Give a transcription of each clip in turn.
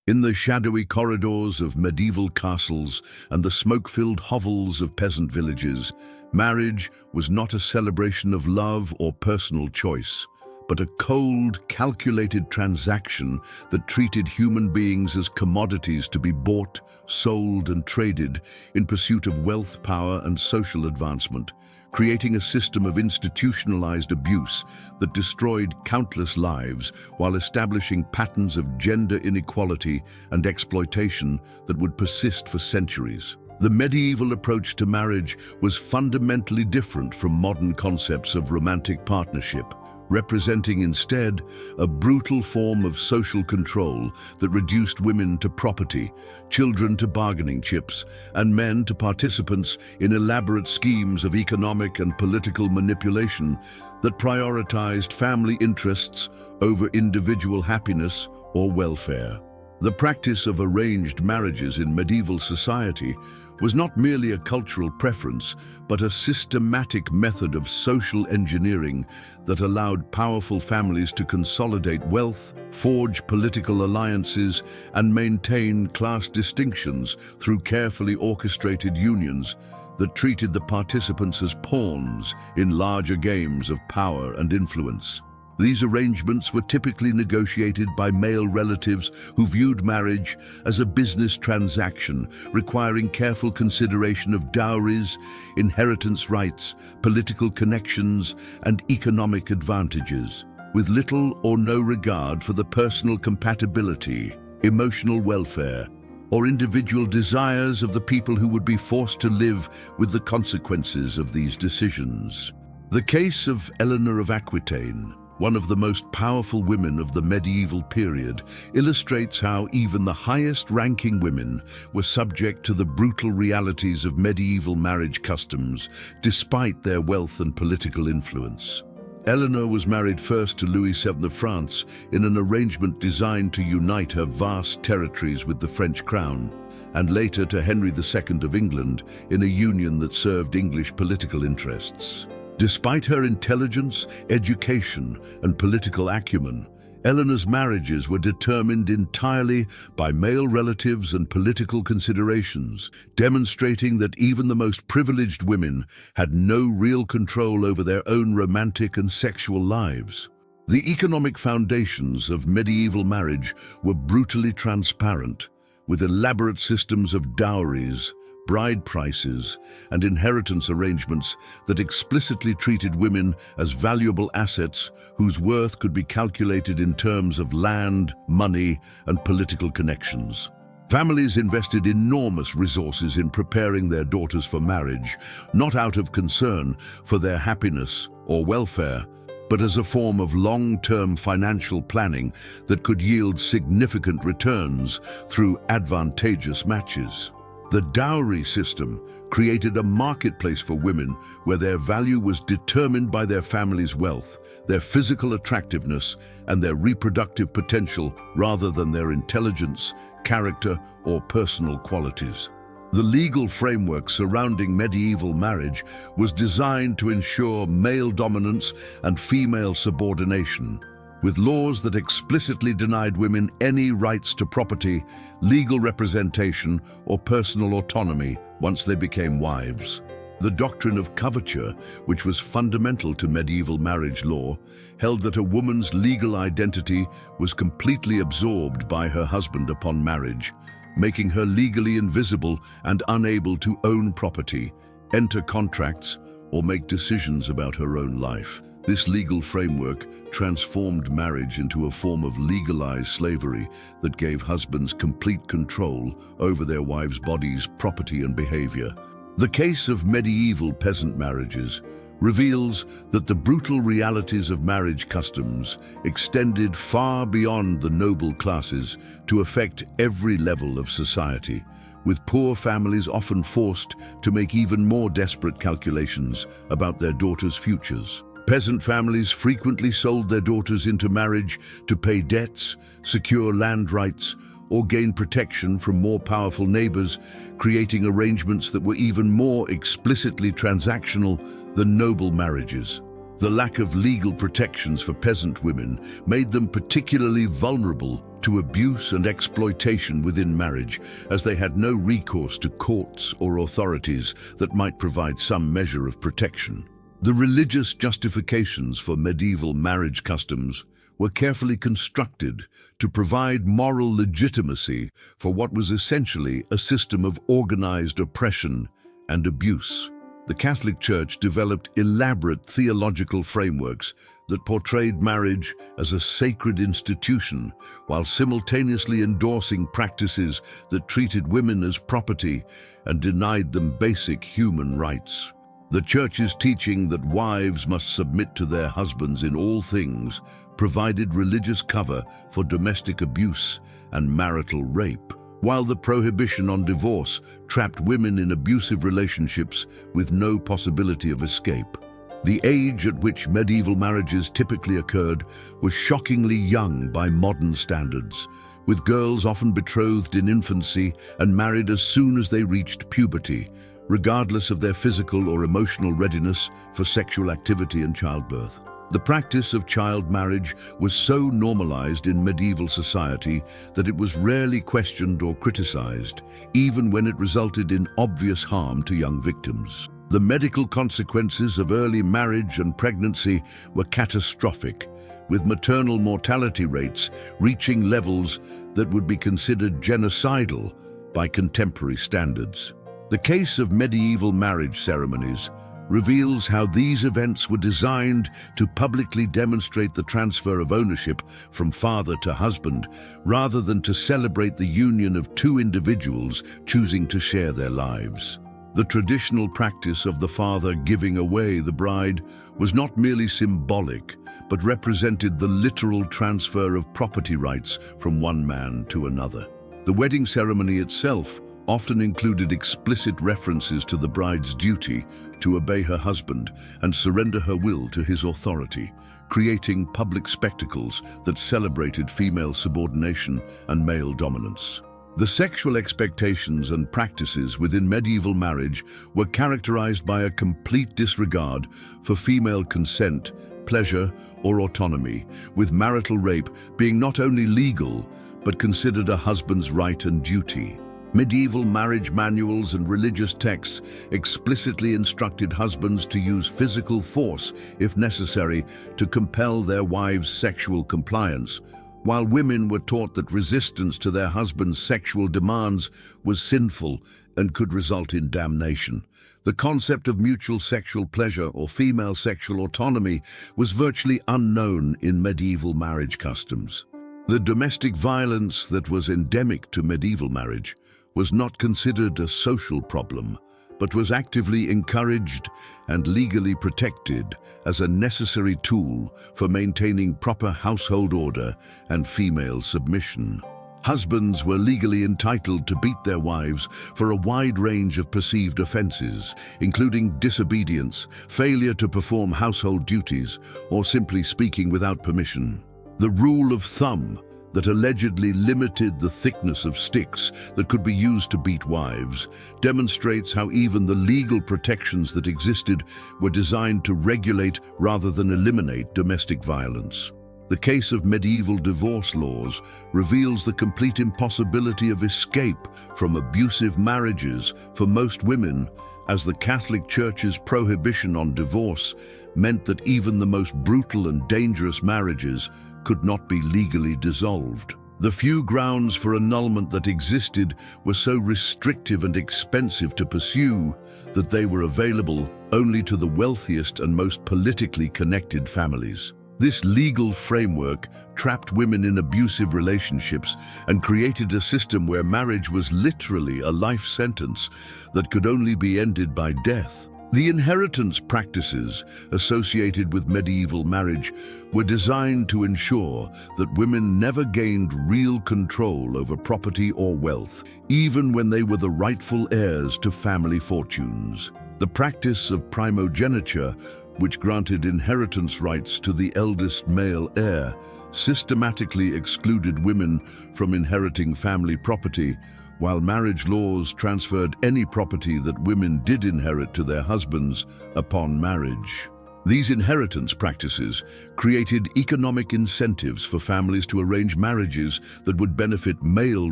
In the shadowy corridors of medieval castles and the smoke-filled hovels of peasant villages, marriage was not a celebration of love or personal choice, but a cold, calculated transaction that treated human beings as commodities to be bought, sold, and traded in pursuit of wealth, power, and social advancement, creating a system of institutionalized abuse that destroyed countless lives while establishing patterns of gender inequality and exploitation that would persist for centuries. The medieval approach to marriage was fundamentally different from modern concepts of romantic partnership, representing instead a brutal form of social control that reduced women to property, children to bargaining chips, and men to participants in elaborate schemes of economic and political manipulation that prioritized family interests over individual happiness or welfare. The practice of arranged marriages in medieval society was not merely a cultural preference, but a systematic method of social engineering that allowed powerful families to consolidate wealth, forge political alliances, and maintain class distinctions through carefully orchestrated unions that treated the participants as pawns in larger games of power and influence. These arrangements were typically negotiated by male relatives who viewed marriage as a business transaction, requiring careful consideration of dowries, inheritance rights, political connections, and economic advantages, with little or no regard for the personal compatibility, emotional welfare, or individual desires of the people who would be forced to live with the consequences of these decisions. The case of Eleanor of Aquitaine, one of the most powerful women of the medieval period, illustrates how even the highest-ranking women were subject to the brutal realities of medieval marriage customs, despite their wealth and political influence. Eleanor was married first to Louis VII of France in an arrangement designed to unite her vast territories with the French crown, and later to Henry II of England in a union that served English political interests. Despite her intelligence, education, and political acumen, Eleanor's marriages were determined entirely by male relatives and political considerations, demonstrating that even the most privileged women had no real control over their own romantic and sexual lives. The economic foundations of medieval marriage were brutally transparent, with elaborate systems of dowries, bride prices, and inheritance arrangements that explicitly treated women as valuable assets whose worth could be calculated in terms of land, money, and political connections. Families invested enormous resources in preparing their daughters for marriage, not out of concern for their happiness or welfare, but as a form of long-term financial planning that could yield significant returns through advantageous matches. The dowry system created a marketplace for women where their value was determined by their family's wealth, their physical attractiveness, and their reproductive potential rather than their intelligence, character, or personal qualities. The legal framework surrounding medieval marriage was designed to ensure male dominance and female subordination, with laws that explicitly denied women any rights to property, legal representation, or personal autonomy once they became wives. The doctrine of coverture, which was fundamental to medieval marriage law, held that a woman's legal identity was completely absorbed by her husband upon marriage, making her legally invisible and unable to own property, enter contracts, or make decisions about her own life. This legal framework transformed marriage into a form of legalized slavery that gave husbands complete control over their wives' bodies, property, and behavior. The case of medieval peasant marriages reveals that the brutal realities of marriage customs extended far beyond the noble classes to affect every level of society, with poor families often forced to make even more desperate calculations about their daughters' futures. Peasant families frequently sold their daughters into marriage to pay debts, secure land rights, or gain protection from more powerful neighbors, creating arrangements that were even more explicitly transactional than noble marriages. The lack of legal protections for peasant women made them particularly vulnerable to abuse and exploitation within marriage, as they had no recourse to courts or authorities that might provide some measure of protection. The religious justifications for medieval marriage customs were carefully constructed to provide moral legitimacy for what was essentially a system of organized oppression and abuse. The Catholic Church developed elaborate theological frameworks that portrayed marriage as a sacred institution, while simultaneously endorsing practices that treated women as property and denied them basic human rights. The Church's teaching that wives must submit to their husbands in all things provided religious cover for domestic abuse and marital rape, while the prohibition on divorce trapped women in abusive relationships with no possibility of escape. The age at which medieval marriages typically occurred was shockingly young by modern standards, with girls often betrothed in infancy and married as soon as they reached puberty, regardless of their physical or emotional readiness for sexual activity and childbirth. The practice of child marriage was so normalized in medieval society that it was rarely questioned or criticized, even when it resulted in obvious harm to young victims. The medical consequences of early marriage and pregnancy were catastrophic, with maternal mortality rates reaching levels that would be considered genocidal by contemporary standards. The case of medieval marriage ceremonies reveals how these events were designed to publicly demonstrate the transfer of ownership from father to husband, rather than to celebrate the union of two individuals choosing to share their lives. The traditional practice of the father giving away the bride was not merely symbolic, but represented the literal transfer of property rights from one man to another. The wedding ceremony itself often included explicit references to the bride's duty to obey her husband and surrender her will to his authority, creating public spectacles that celebrated female subordination and male dominance. The sexual expectations and practices within medieval marriage were characterized by a complete disregard for female consent, pleasure, or autonomy, with marital rape being not only legal, but considered a husband's right and duty. Medieval marriage manuals and religious texts explicitly instructed husbands to use physical force, if necessary, to compel their wives' sexual compliance, while women were taught that resistance to their husband's sexual demands was sinful and could result in damnation. The concept of mutual sexual pleasure or female sexual autonomy was virtually unknown in medieval marriage customs. The domestic violence that was endemic to medieval marriage was not considered a social problem, but was actively encouraged and legally protected as a necessary tool for maintaining proper household order and female submission. Husbands were legally entitled to beat their wives for a wide range of perceived offenses, including disobedience, failure to perform household duties, or simply speaking without permission. The rule of thumb that allegedly limited the thickness of sticks that could be used to beat wives demonstrates how even the legal protections that existed were designed to regulate rather than eliminate domestic violence. The case of medieval divorce laws reveals the complete impossibility of escape from abusive marriages for most women, as the Catholic Church's prohibition on divorce meant that even the most brutal and dangerous marriages could not be legally dissolved. The few grounds for annulment that existed were so restrictive and expensive to pursue that they were available only to the wealthiest and most politically connected families. This legal framework trapped women in abusive relationships and created a system where marriage was literally a life sentence that could only be ended by death. The inheritance practices associated with medieval marriage were designed to ensure that women never gained real control over property or wealth, even when they were the rightful heirs to family fortunes. The practice of primogeniture, which granted inheritance rights to the eldest male heir, systematically excluded women from inheriting family property, while marriage laws transferred any property that women did inherit to their husbands upon marriage. These inheritance practices created economic incentives for families to arrange marriages that would benefit male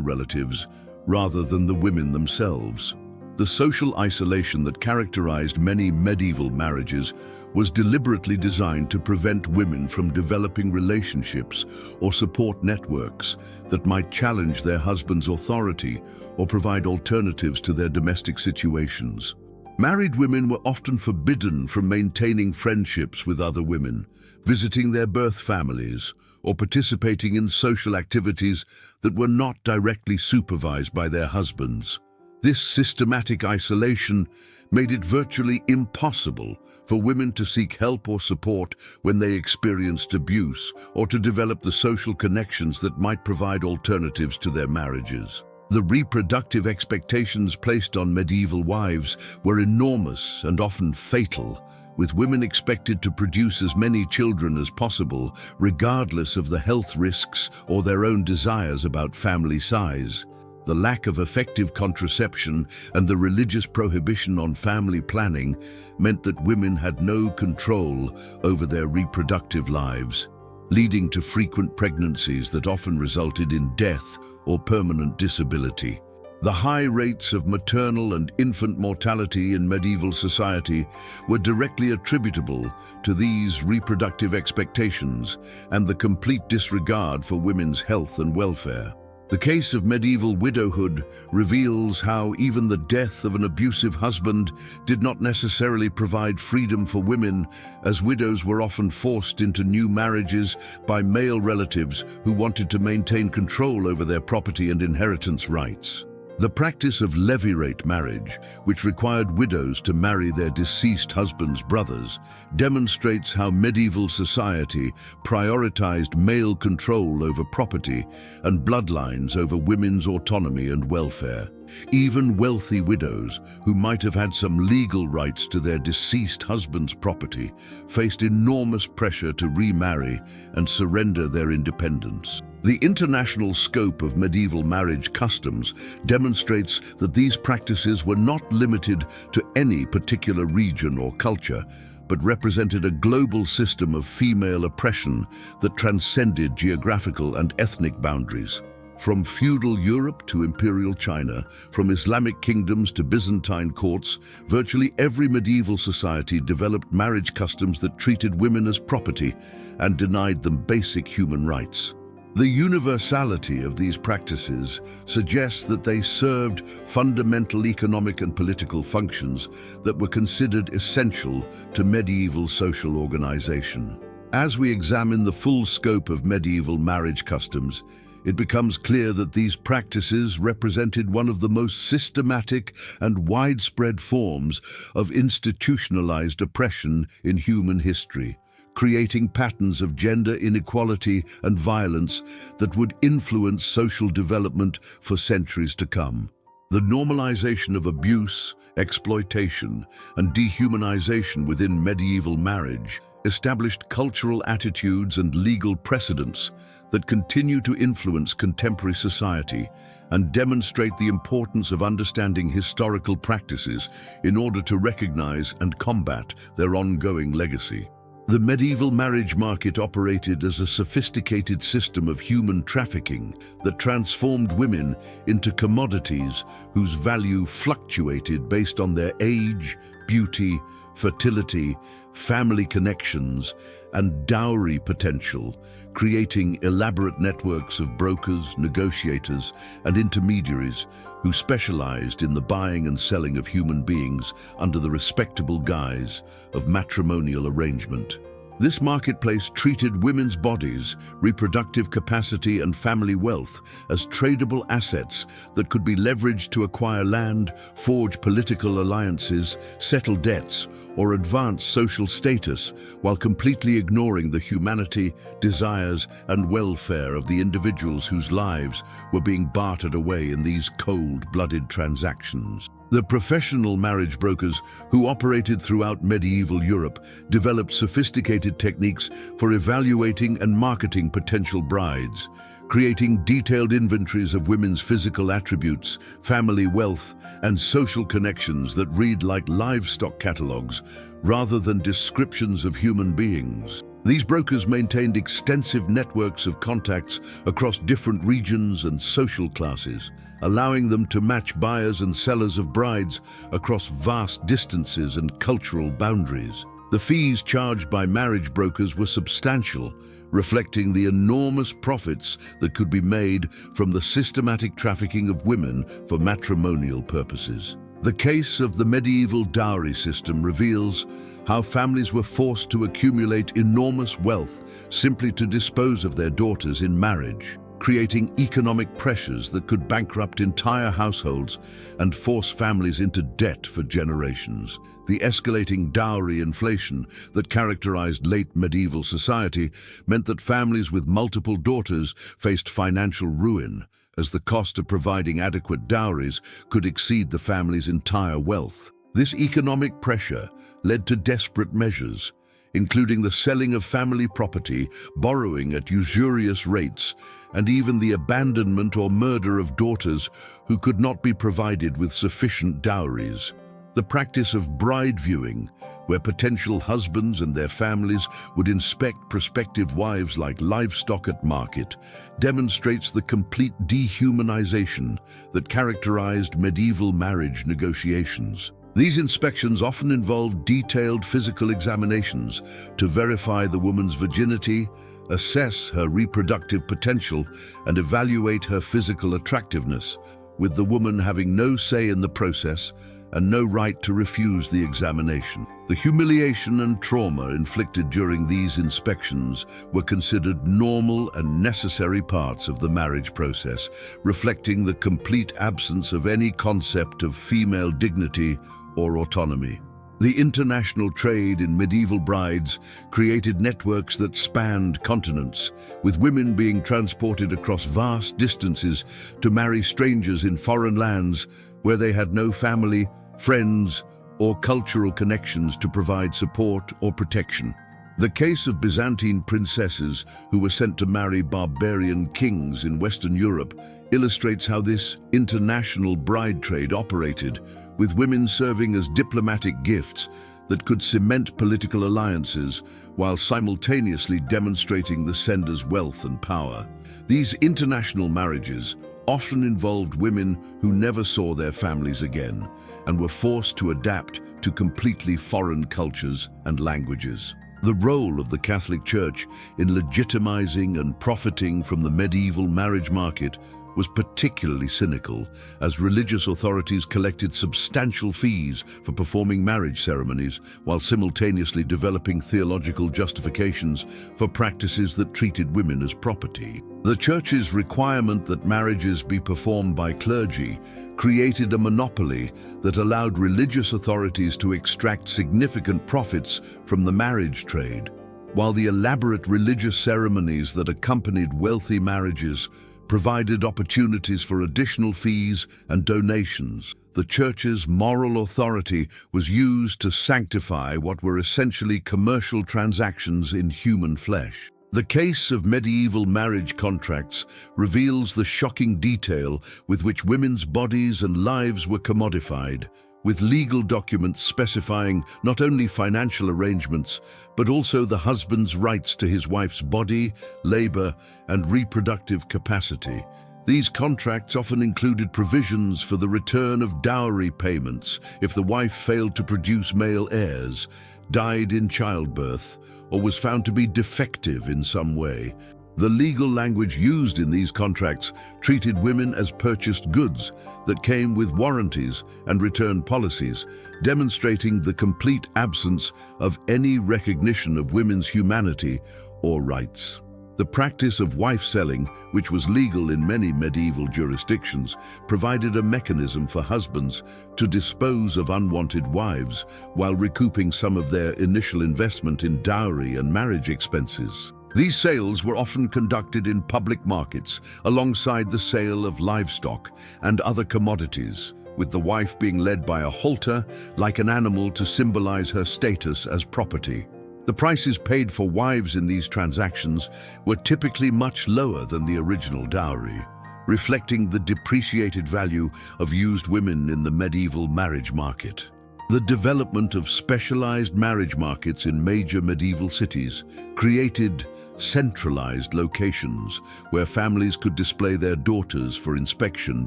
relatives rather than the women themselves. The social isolation that characterized many medieval marriages was deliberately designed to prevent women from developing relationships or support networks that might challenge their husband's authority or provide alternatives to their domestic situations. Married women were often forbidden from maintaining friendships with other women, visiting their birth families, or participating in social activities that were not directly supervised by their husbands. This systematic isolation made it virtually impossible for women to seek help or support when they experienced abuse, or to develop the social connections that might provide alternatives to their marriages. The reproductive expectations placed on medieval wives were enormous and often fatal, with women expected to produce as many children as possible, regardless of the health risks or their own desires about family size. The lack of effective contraception and the religious prohibition on family planning meant that women had no control over their reproductive lives, leading to frequent pregnancies that often resulted in death or permanent disability. The high rates of maternal and infant mortality in medieval society were directly attributable to these reproductive expectations and the complete disregard for women's health and welfare. The case of medieval widowhood reveals how even the death of an abusive husband did not necessarily provide freedom for women, as widows were often forced into new marriages by male relatives who wanted to maintain control over their property and inheritance rights. The practice of levirate marriage, which required widows to marry their deceased husband's brothers, demonstrates how medieval society prioritized male control over property and bloodlines over women's autonomy and welfare. Even wealthy widows, who might have had some legal rights to their deceased husband's property, faced enormous pressure to remarry and surrender their independence. The international scope of medieval marriage customs demonstrates that these practices were not limited to any particular region or culture, but represented a global system of female oppression that transcended geographical and ethnic boundaries. From feudal Europe to imperial China, from Islamic kingdoms to Byzantine courts, virtually every medieval society developed marriage customs that treated women as property and denied them basic human rights. The universality of these practices suggests that they served fundamental economic and political functions that were considered essential to medieval social organization. As we examine the full scope of medieval marriage customs, it becomes clear that these practices represented one of the most systematic and widespread forms of institutionalized oppression in human history, creating patterns of gender inequality and violence that would influence social development for centuries to come. The normalization of abuse, exploitation, and dehumanization within medieval marriage established cultural attitudes and legal precedents that continue to influence contemporary society and demonstrate the importance of understanding historical practices in order to recognize and combat their ongoing legacy. The medieval marriage market operated as a sophisticated system of human trafficking that transformed women into commodities whose value fluctuated based on their age, beauty, fertility, family connections, and dowry potential, creating elaborate networks of brokers, negotiators, and intermediaries who specialized in the buying and selling of human beings under the respectable guise of matrimonial arrangement. This marketplace treated women's bodies, reproductive capacity, and family wealth as tradable assets that could be leveraged to acquire land, forge political alliances, settle debts, or advance social status, while completely ignoring the humanity, desires, and welfare of the individuals whose lives were being bartered away in these cold-blooded transactions. The professional marriage brokers who operated throughout medieval Europe developed sophisticated techniques for evaluating and marketing potential brides, creating detailed inventories of women's physical attributes, family wealth, and social connections that read like livestock catalogs rather than descriptions of human beings. These brokers maintained extensive networks of contacts across different regions and social classes, allowing them to match buyers and sellers of brides across vast distances and cultural boundaries. The fees charged by marriage brokers were substantial, reflecting the enormous profits that could be made from the systematic trafficking of women for matrimonial purposes. The case of the medieval dowry system reveals how families were forced to accumulate enormous wealth simply to dispose of their daughters in marriage, creating economic pressures that could bankrupt entire households and force families into debt for generations. The escalating dowry inflation that characterized late medieval society meant that families with multiple daughters faced financial ruin, as the cost of providing adequate dowries could exceed the family's entire wealth. This economic pressure led to desperate measures, including the selling of family property, borrowing at usurious rates, and even the abandonment or murder of daughters who could not be provided with sufficient dowries. The practice of bride viewing, where potential husbands and their families would inspect prospective wives like livestock at market, demonstrates the complete dehumanization that characterized medieval marriage negotiations. These inspections often involved detailed physical examinations to verify the woman's virginity, assess her reproductive potential, and evaluate her physical attractiveness, with the woman having no say in the process and no right to refuse the examination. The humiliation and trauma inflicted during these inspections were considered normal and necessary parts of the marriage process, reflecting the complete absence of any concept of female dignity or autonomy. The international trade in medieval brides created networks that spanned continents, with women being transported across vast distances to marry strangers in foreign lands where they had no family, friends, or cultural connections to provide support or protection. The case of Byzantine princesses who were sent to marry barbarian kings in Western Europe illustrates how this international bride trade operated, with women serving as diplomatic gifts that could cement political alliances while simultaneously demonstrating the sender's wealth and power. These international marriages often involved women who never saw their families again and were forced to adapt to completely foreign cultures and languages. The role of the Catholic Church in legitimizing and profiting from the medieval marriage market was particularly cynical, as religious authorities collected substantial fees for performing marriage ceremonies while simultaneously developing theological justifications for practices that treated women as property. The Church's requirement that marriages be performed by clergy created a monopoly that allowed religious authorities to extract significant profits from the marriage trade. While the elaborate religious ceremonies that accompanied wealthy marriages provided opportunities for additional fees and donations, the Church's moral authority was used to sanctify what were essentially commercial transactions in human flesh. The case of medieval marriage contracts reveals the shocking detail with which women's bodies and lives were commodified, with legal documents specifying not only financial arrangements, but also the husband's rights to his wife's body, labor, and reproductive capacity. These contracts often included provisions for the return of dowry payments if the wife failed to produce male heirs, died in childbirth, or was found to be defective in some way. The legal language used in these contracts treated women as purchased goods that came with warranties and return policies, demonstrating the complete absence of any recognition of women's humanity or rights. The practice of wife selling, which was legal in many medieval jurisdictions, provided a mechanism for husbands to dispose of unwanted wives while recouping some of their initial investment in dowry and marriage expenses. These sales were often conducted in public markets alongside the sale of livestock and other commodities, with the wife being led by a halter like an animal to symbolize her status as property. The prices paid for wives in these transactions were typically much lower than the original dowry, reflecting the depreciated value of used women in the medieval marriage market. The development of specialized marriage markets in major medieval cities created centralized locations where families could display their daughters for inspection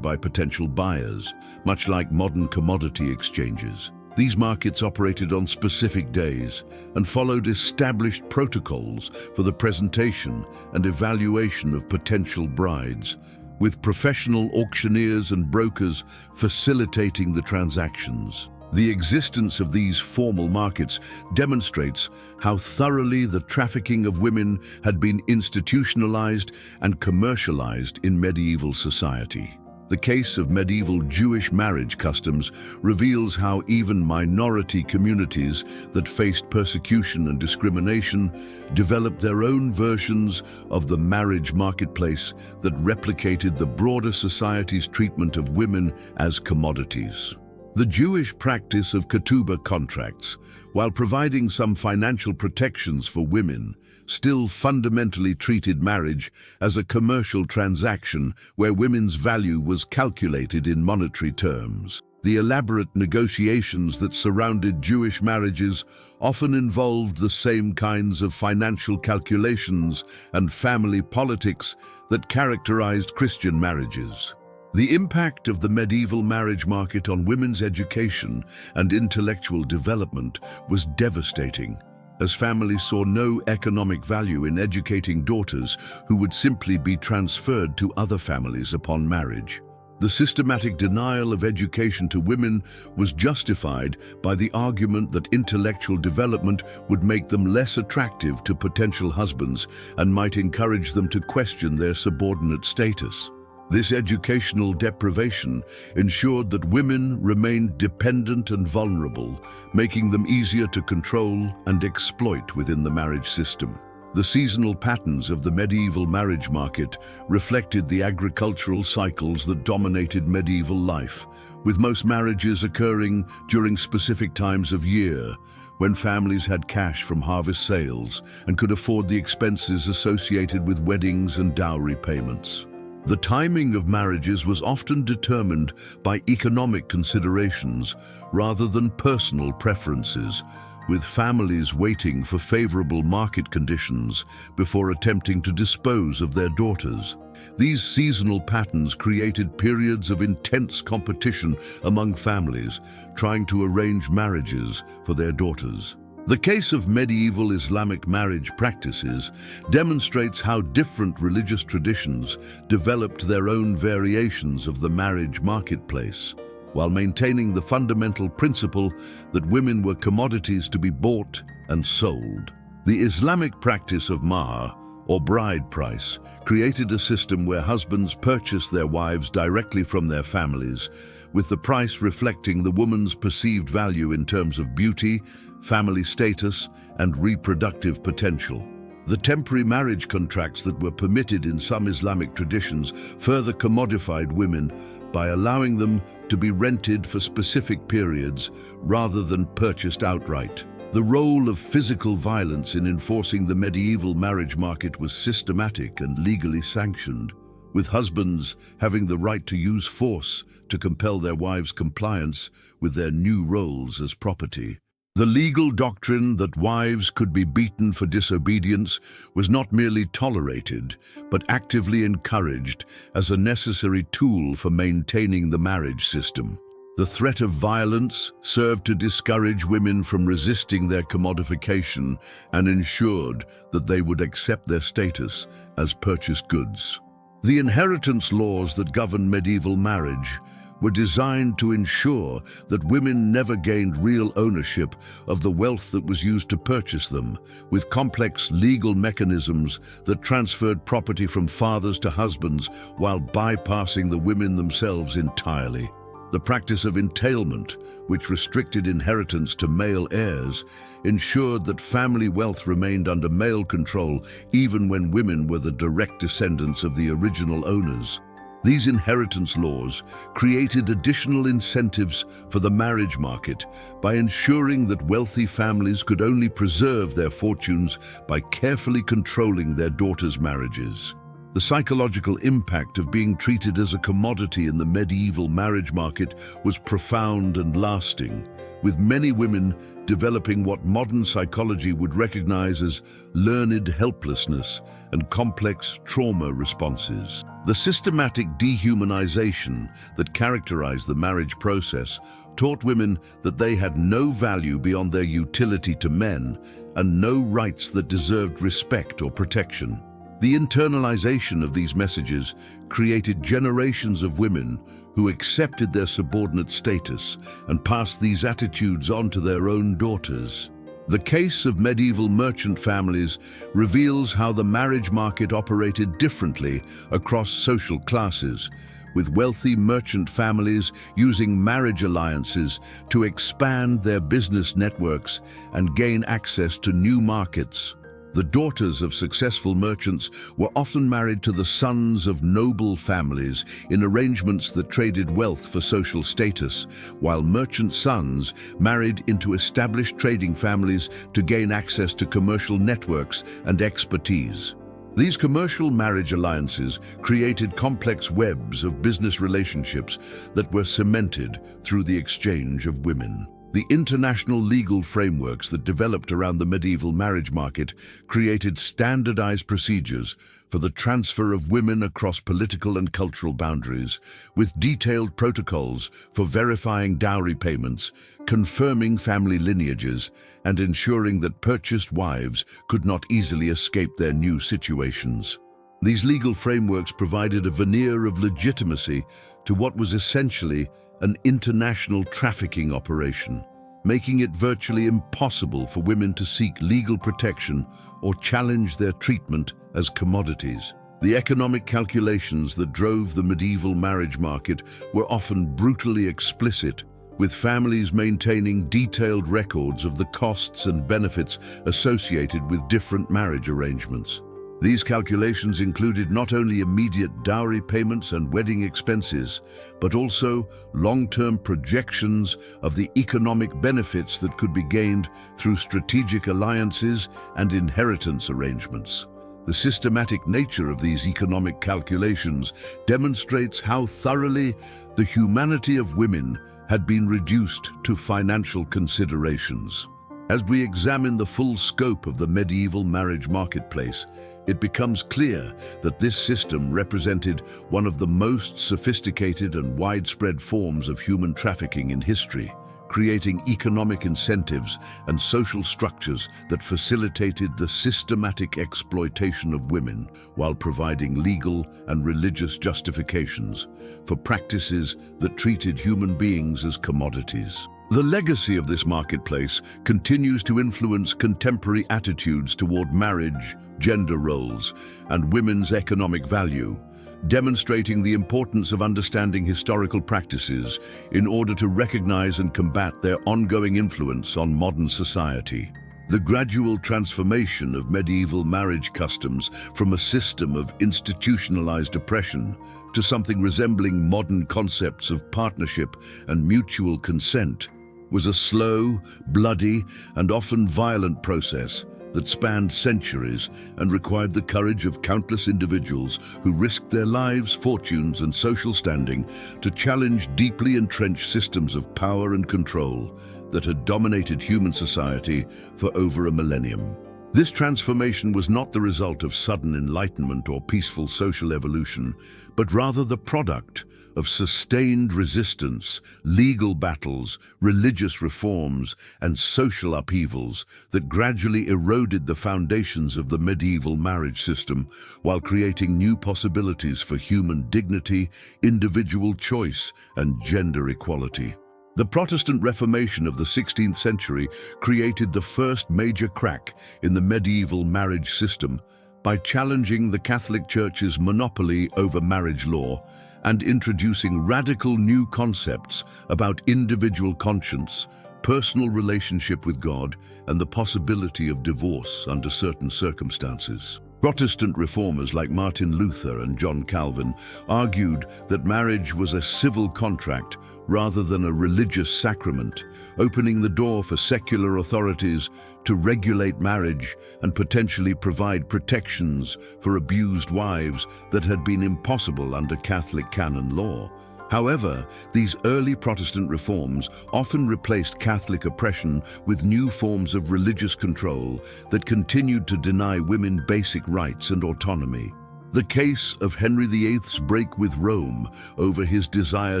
by potential buyers, much like modern commodity exchanges. These markets operated on specific days and followed established protocols for the presentation and evaluation of potential brides, with professional auctioneers and brokers facilitating the transactions. The existence of these formal markets demonstrates how thoroughly the trafficking of women had been institutionalized and commercialized in medieval society. The case of medieval Jewish marriage customs reveals how even minority communities that faced persecution and discrimination developed their own versions of the marriage marketplace that replicated the broader society's treatment of women as commodities. The Jewish practice of ketubah contracts, while providing some financial protections for women, still fundamentally treated marriage as a commercial transaction where women's value was calculated in monetary terms. The elaborate negotiations that surrounded Jewish marriages often involved the same kinds of financial calculations and family politics that characterized Christian marriages. The impact of the medieval marriage market on women's education and intellectual development was devastating, as families saw no economic value in educating daughters who would simply be transferred to other families upon marriage. The systematic denial of education to women was justified by the argument that intellectual development would make them less attractive to potential husbands and might encourage them to question their subordinate status. This educational deprivation ensured that women remained dependent and vulnerable, making them easier to control and exploit within the marriage system. The seasonal patterns of the medieval marriage market reflected the agricultural cycles that dominated medieval life, with most marriages occurring during specific times of year, when families had cash from harvest sales and could afford the expenses associated with weddings and dowry payments. The timing of marriages was often determined by economic considerations rather than personal preferences, with families waiting for favorable market conditions before attempting to dispose of their daughters. These seasonal patterns created periods of intense competition among families, trying to arrange marriages for their daughters. The case of medieval Islamic marriage practices demonstrates how different religious traditions developed their own variations of the marriage marketplace, while maintaining the fundamental principle that women were commodities to be bought and sold. The Islamic practice of mahar, or bride price, created a system where husbands purchased their wives directly from their families, with the price reflecting the woman's perceived value in terms of beauty, family status, and reproductive potential. The temporary marriage contracts that were permitted in some Islamic traditions further commodified women by allowing them to be rented for specific periods rather than purchased outright. The role of physical violence in enforcing the medieval marriage market was systematic and legally sanctioned, with husbands having the right to use force to compel their wives' compliance with their new roles as property. The legal doctrine that wives could be beaten for disobedience was not merely tolerated, but actively encouraged as a necessary tool for maintaining the marriage system. The threat of violence served to discourage women from resisting their commodification and ensured that they would accept their status as purchased goods. The inheritance laws that governed medieval marriage were designed to ensure that women never gained real ownership of the wealth that was used to purchase them, with complex legal mechanisms that transferred property from fathers to husbands while bypassing the women themselves entirely. The practice of entailment, which restricted inheritance to male heirs, ensured that family wealth remained under male control even when women were the direct descendants of the original owners. These inheritance laws created additional incentives for the marriage market by ensuring that wealthy families could only preserve their fortunes by carefully controlling their daughters' marriages. The psychological impact of being treated as a commodity in the medieval marriage market was profound and lasting, with many women developing what modern psychology would recognize as learned helplessness and complex trauma responses. The systematic dehumanization that characterized the marriage process taught women that they had no value beyond their utility to men and no rights that deserved respect or protection. The internalization of these messages created generations of women who accepted their subordinate status and passed these attitudes on to their own daughters. The case of medieval merchant families reveals how the marriage market operated differently across social classes, with wealthy merchant families using marriage alliances to expand their business networks and gain access to new markets. The daughters of successful merchants were often married to the sons of noble families in arrangements that traded wealth for social status, while merchant sons married into established trading families to gain access to commercial networks and expertise. These commercial marriage alliances created complex webs of business relationships that were cemented through the exchange of women. The international legal frameworks that developed around the medieval marriage market created standardized procedures for the transfer of women across political and cultural boundaries, with detailed protocols for verifying dowry payments, confirming family lineages, and ensuring that purchased wives could not easily escape their new situations. These legal frameworks provided a veneer of legitimacy to what was essentially an international trafficking operation, making it virtually impossible for women to seek legal protection or challenge their treatment as commodities. The economic calculations that drove the medieval marriage market were often brutally explicit, with families maintaining detailed records of the costs and benefits associated with different marriage arrangements. These calculations included not only immediate dowry payments and wedding expenses, but also long-term projections of the economic benefits that could be gained through strategic alliances and inheritance arrangements. The systematic nature of these economic calculations demonstrates how thoroughly the humanity of women had been reduced to financial considerations. As we examine the full scope of the medieval marriage marketplace, it becomes clear that this system represented one of the most sophisticated and widespread forms of human trafficking in history, creating economic incentives and social structures that facilitated the systematic exploitation of women while providing legal and religious justifications for practices that treated human beings as commodities. The legacy of this marketplace continues to influence contemporary attitudes toward marriage, gender roles, and women's economic value, demonstrating the importance of understanding historical practices in order to recognize and combat their ongoing influence on modern society. The gradual transformation of medieval marriage customs from a system of institutionalized oppression to something resembling modern concepts of partnership and mutual consent was a slow, bloody, and often violent process that spanned centuries and required the courage of countless individuals who risked their lives, fortunes, and social standing to challenge deeply entrenched systems of power and control that had dominated human society for over a millennium. This transformation was not the result of sudden enlightenment or peaceful social evolution, but rather the product of sustained resistance, legal battles, religious reforms, and social upheavals that gradually eroded the foundations of the medieval marriage system while creating new possibilities for human dignity, individual choice, and gender equality. The Protestant Reformation of the 16th century created the first major crack in the medieval marriage system by challenging the Catholic Church's monopoly over marriage law and introducing radical new concepts about individual conscience, personal relationship with God, and the possibility of divorce under certain circumstances. Protestant reformers like Martin Luther and John Calvin argued that marriage was a civil contract rather than a religious sacrament, opening the door for secular authorities to regulate marriage and potentially provide protections for abused wives that had been impossible under Catholic canon law. However, these early Protestant reforms often replaced Catholic oppression with new forms of religious control that continued to deny women basic rights and autonomy. The case of Henry VIII's break with Rome over his desire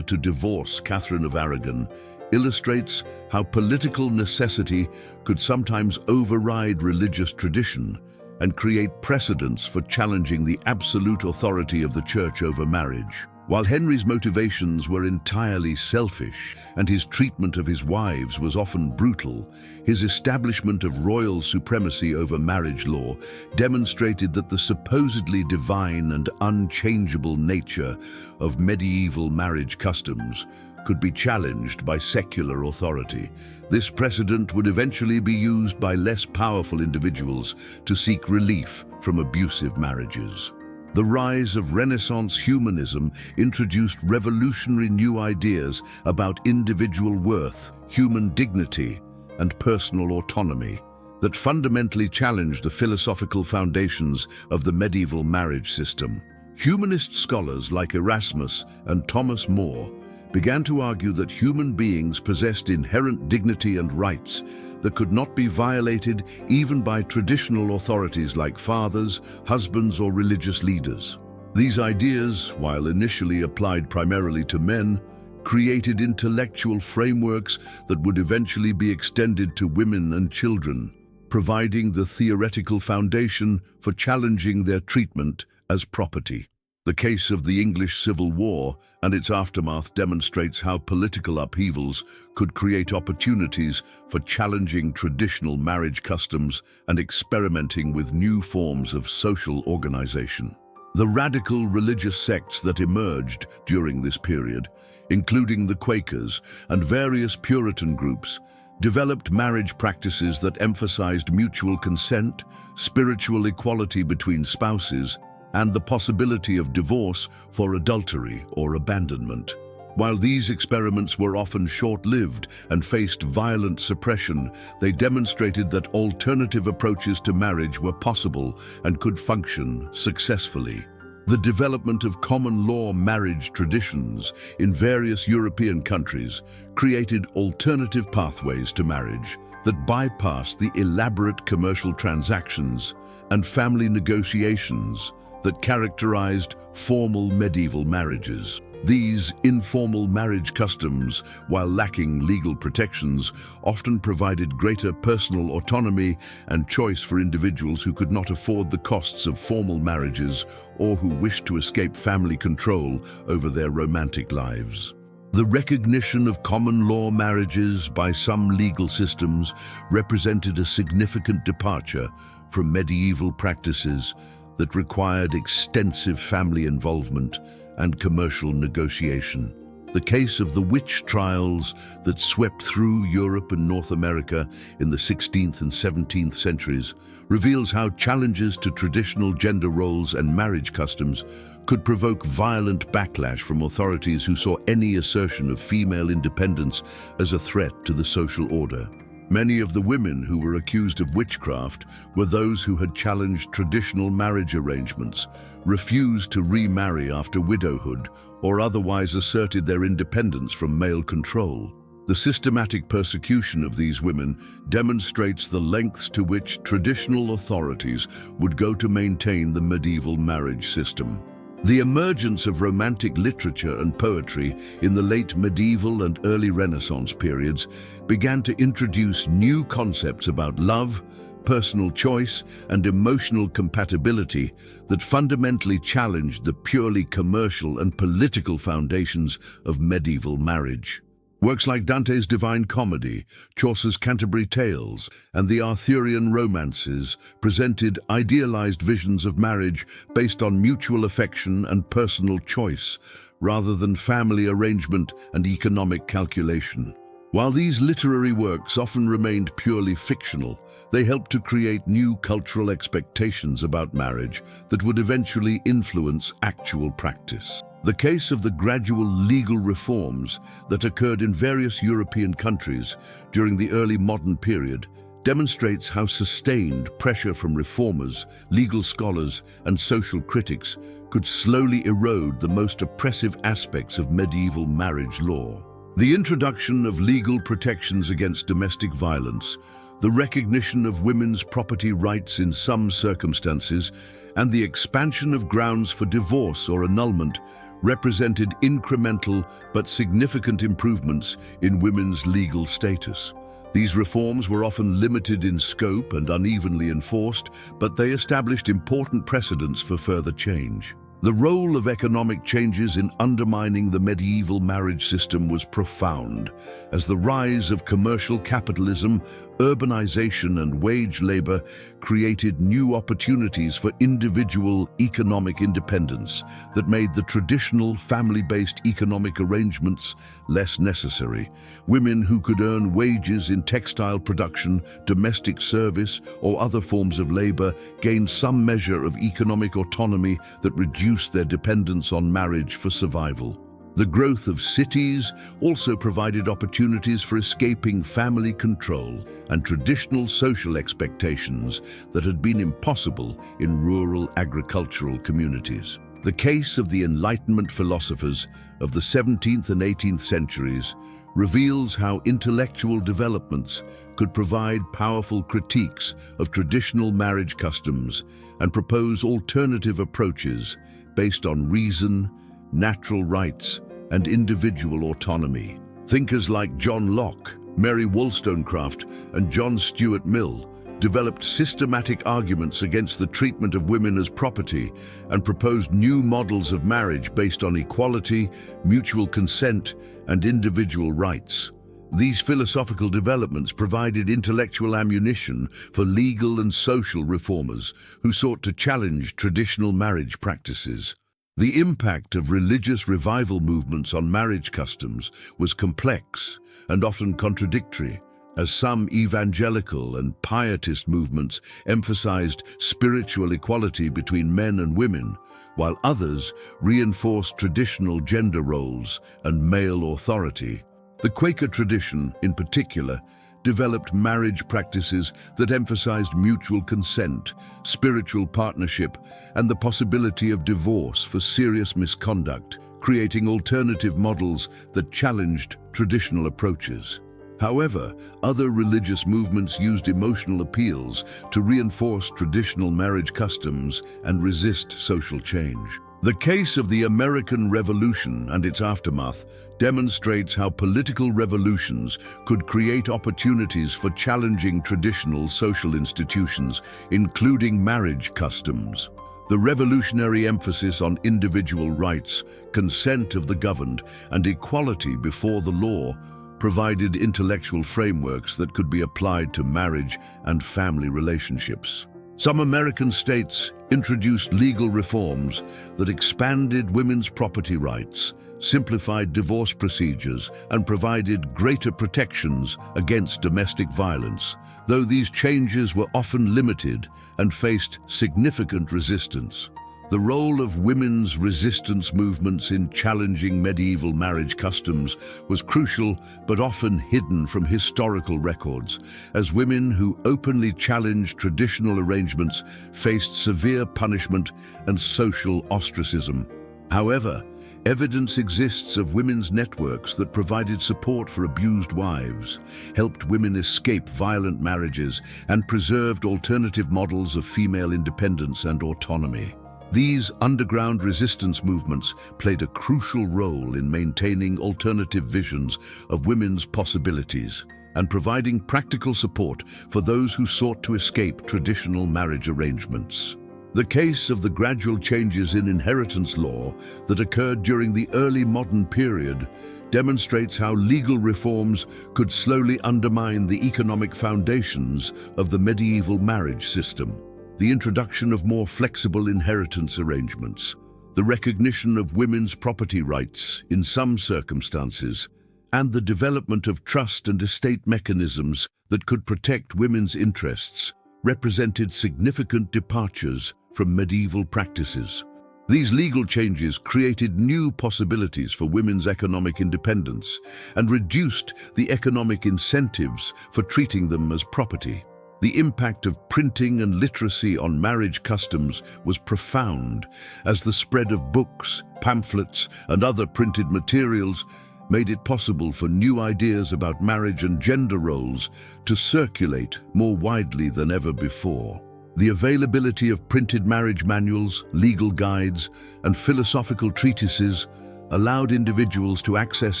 to divorce Catherine of Aragon illustrates how political necessity could sometimes override religious tradition and create precedents for challenging the absolute authority of the Church over marriage. While Henry's motivations were entirely selfish and his treatment of his wives was often brutal, his establishment of royal supremacy over marriage law demonstrated that the supposedly divine and unchangeable nature of medieval marriage customs could be challenged by secular authority. This precedent would eventually be used by less powerful individuals to seek relief from abusive marriages. The rise of Renaissance humanism introduced revolutionary new ideas about individual worth, human dignity, and personal autonomy that fundamentally challenged the philosophical foundations of the medieval marriage system. Humanist scholars like Erasmus and Thomas More began to argue that human beings possessed inherent dignity and rights that could not be violated even by traditional authorities like fathers, husbands, or religious leaders. These ideas, while initially applied primarily to men, created intellectual frameworks that would eventually be extended to women and children, providing the theoretical foundation for challenging their treatment as property. The case of the English Civil War and its aftermath demonstrates how political upheavals could create opportunities for challenging traditional marriage customs and experimenting with new forms of social organization. The radical religious sects that emerged during this period, including the Quakers and various Puritan groups, developed marriage practices that emphasized mutual consent, spiritual equality between spouses, and the possibility of divorce for adultery or abandonment. While these experiments were often short-lived and faced violent suppression, they demonstrated that alternative approaches to marriage were possible and could function successfully. The development of common law marriage traditions in various European countries created alternative pathways to marriage that bypassed the elaborate commercial transactions and family negotiations that characterized formal medieval marriages. These informal marriage customs, while lacking legal protections, often provided greater personal autonomy and choice for individuals who could not afford the costs of formal marriages or who wished to escape family control over their romantic lives. The recognition of common law marriages by some legal systems represented a significant departure from medieval practices that required extensive family involvement and commercial negotiation. The case of the witch trials that swept through Europe and North America in the 16th and 17th centuries reveals how challenges to traditional gender roles and marriage customs could provoke violent backlash from authorities who saw any assertion of female independence as a threat to the social order. Many of the women who were accused of witchcraft were those who had challenged traditional marriage arrangements, refused to remarry after widowhood, or otherwise asserted their independence from male control. The systematic persecution of these women demonstrates the lengths to which traditional authorities would go to maintain the medieval marriage system. The emergence of romantic literature and poetry in the late medieval and early Renaissance periods began to introduce new concepts about love, personal choice, and emotional compatibility that fundamentally challenged the purely commercial and political foundations of medieval marriage. Works like Dante's Divine Comedy, Chaucer's Canterbury Tales, and the Arthurian romances presented idealized visions of marriage based on mutual affection and personal choice, rather than family arrangement and economic calculation. While these literary works often remained purely fictional, they helped to create new cultural expectations about marriage that would eventually influence actual practice. The case of the gradual legal reforms that occurred in various European countries during the early modern period demonstrates how sustained pressure from reformers, legal scholars, and social critics could slowly erode the most oppressive aspects of medieval marriage law. The introduction of legal protections against domestic violence, the recognition of women's property rights in some circumstances, and the expansion of grounds for divorce or annulment represented incremental but significant improvements in women's legal status. These reforms were often limited in scope and unevenly enforced, but they established important precedents for further change. The role of economic changes in undermining the medieval marriage system was profound, as the rise of commercial capitalism, urbanization, and wage labor created new opportunities for individual economic independence that made the traditional family-based economic arrangements less necessary. Women who could earn wages in textile production, domestic service, or other forms of labor gained some measure of economic autonomy that reduced their dependence on marriage for survival. The growth of cities also provided opportunities for escaping family control and traditional social expectations that had been impossible in rural agricultural communities. The case of the Enlightenment philosophers of the 17th and 18th centuries reveals how intellectual developments could provide powerful critiques of traditional marriage customs and propose alternative approaches based on reason, natural rights, and individual autonomy. Thinkers like John Locke, Mary Wollstonecraft, and John Stuart Mill developed systematic arguments against the treatment of women as property and proposed new models of marriage based on equality, mutual consent, and individual rights. These philosophical developments provided intellectual ammunition for legal and social reformers who sought to challenge traditional marriage practices. The impact of religious revival movements on marriage customs was complex and often contradictory, as some evangelical and pietist movements emphasized spiritual equality between men and women, while others reinforced traditional gender roles and male authority. The Quaker tradition, in particular, developed marriage practices that emphasized mutual consent, spiritual partnership, and the possibility of divorce for serious misconduct, creating alternative models that challenged traditional approaches. However, other religious movements used emotional appeals to reinforce traditional marriage customs and resist social change. The case of the American Revolution and its aftermath demonstrates how political revolutions could create opportunities for challenging traditional social institutions, including marriage customs. The revolutionary emphasis on individual rights, consent of the governed, and equality before the law provided intellectual frameworks that could be applied to marriage and family relationships. Some American states introduced legal reforms that expanded women's property rights, simplified divorce procedures, and provided greater protections against domestic violence, though these changes were often limited and faced significant resistance. The role of women's resistance movements in challenging medieval marriage customs was crucial but often hidden from historical records, as women who openly challenged traditional arrangements faced severe punishment and social ostracism. However, evidence exists of women's networks that provided support for abused wives, helped women escape violent marriages, and preserved alternative models of female independence and autonomy. These underground resistance movements played a crucial role in maintaining alternative visions of women's possibilities and providing practical support for those who sought to escape traditional marriage arrangements. The case of the gradual changes in inheritance law that occurred during the early modern period demonstrates how legal reforms could slowly undermine the economic foundations of the medieval marriage system. The introduction of more flexible inheritance arrangements, the recognition of women's property rights in some circumstances, and the development of trust and estate mechanisms that could protect women's interests represented significant departures from medieval practices. These legal changes created new possibilities for women's economic independence and reduced the economic incentives for treating them as property. The impact of printing and literacy on marriage customs was profound, as the spread of books, pamphlets, and other printed materials made it possible for new ideas about marriage and gender roles to circulate more widely than ever before. The availability of printed marriage manuals, legal guides, and philosophical treatises allowed individuals to access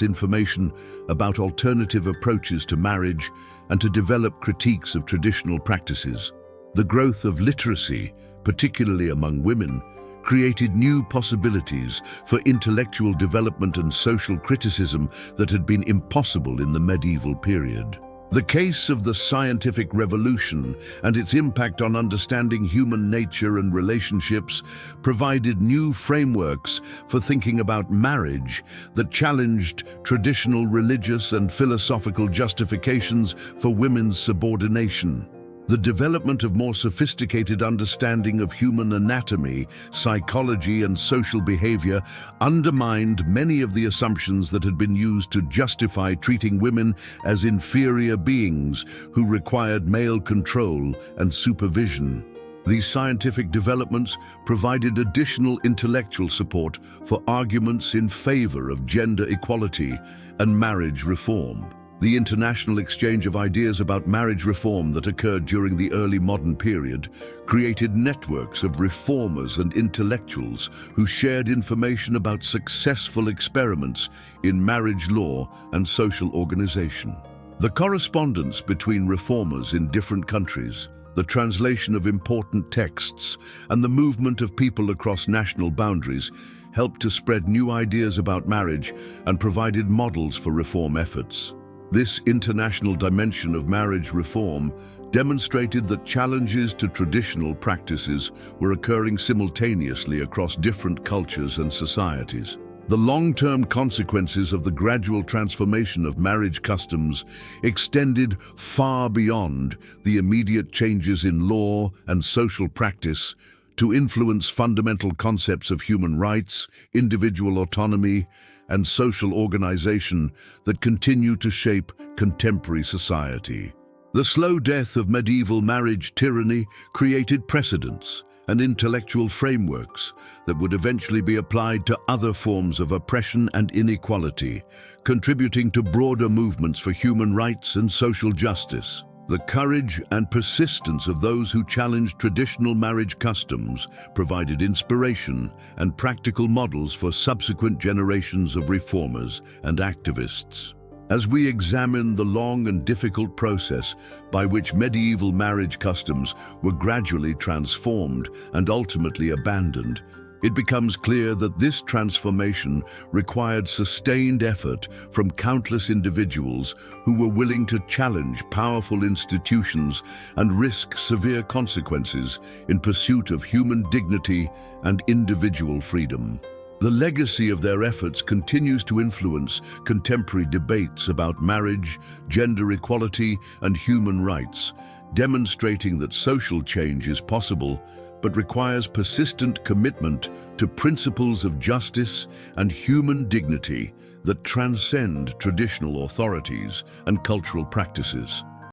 information about alternative approaches to marriage and to develop critiques of traditional practices. The growth of literacy, particularly among women, created new possibilities for intellectual development and social criticism that had been impossible in the medieval period. The case of the scientific revolution and its impact on understanding human nature and relationships provided new frameworks for thinking about marriage that challenged traditional religious and philosophical justifications for women's subordination. The development of more sophisticated understanding of human anatomy, psychology, and social behavior undermined many of the assumptions that had been used to justify treating women as inferior beings who required male control and supervision. These scientific developments provided additional intellectual support for arguments in favor of gender equality and marriage reform. The international exchange of ideas about marriage reform that occurred during the early modern period created networks of reformers and intellectuals who shared information about successful experiments in marriage law and social organization. The correspondence between reformers in different countries, the translation of important texts, and the movement of people across national boundaries helped to spread new ideas about marriage and provided models for reform efforts. This international dimension of marriage reform demonstrated that challenges to traditional practices were occurring simultaneously across different cultures and societies. The long-term consequences of the gradual transformation of marriage customs extended far beyond the immediate changes in law and social practice to influence fundamental concepts of human rights, individual autonomy, and social organization that continue to shape contemporary society. The slow death of medieval marriage tyranny created precedents and intellectual frameworks that would eventually be applied to other forms of oppression and inequality, contributing to broader movements for human rights and social justice. The courage and persistence of those who challenged traditional marriage customs provided inspiration and practical models for subsequent generations of reformers and activists. As we examine the long and difficult process by which medieval marriage customs were gradually transformed and ultimately abandoned, it becomes clear that this transformation required sustained effort from countless individuals who were willing to challenge powerful institutions and risk severe consequences in pursuit of human dignity and individual freedom. The legacy of their efforts continues to influence contemporary debates about marriage, gender equality, and human rights, demonstrating that social change is possible but requires persistent commitment to principles of justice and human dignity that transcend traditional authorities and cultural practices.